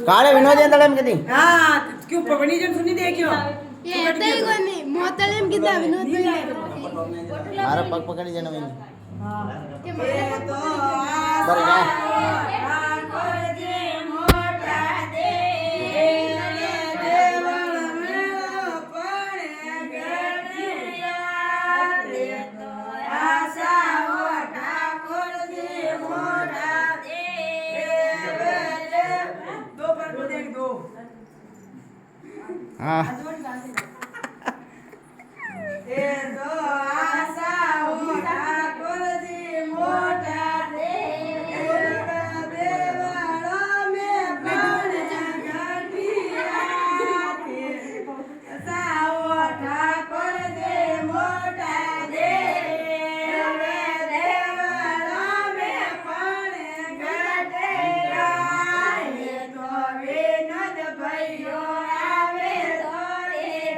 काले विनोद अंदर में कितनी हाँ क्यों पवनी जन सुनी देखियो ये तई कोनी मोतलेम किदा विनोद भाई मारा पग पकड़ी जाना मैंने के ये तो बर जा ठाकुर जी मोटा दे देवल मेळो पणे गठिया रे तो आशा हो ठाकुर जी मोटा दे दो पर को देख दो हाँ એ તો આશા હો ઠાકોર જી મોટા દે દેવાળો મે પણ ગઠિયા કે આશા હો ઠાકોર જી મોટા દે દેવાળો મે પણ ગઠિયા એ તો વિનોદ ભાઈઓ આવે દોડે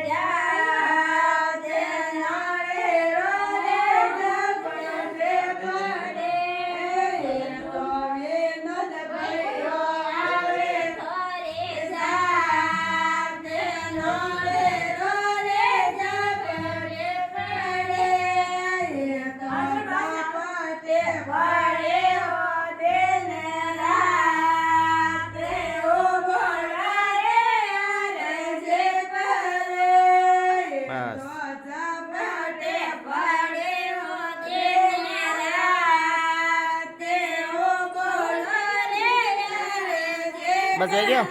बस है क्या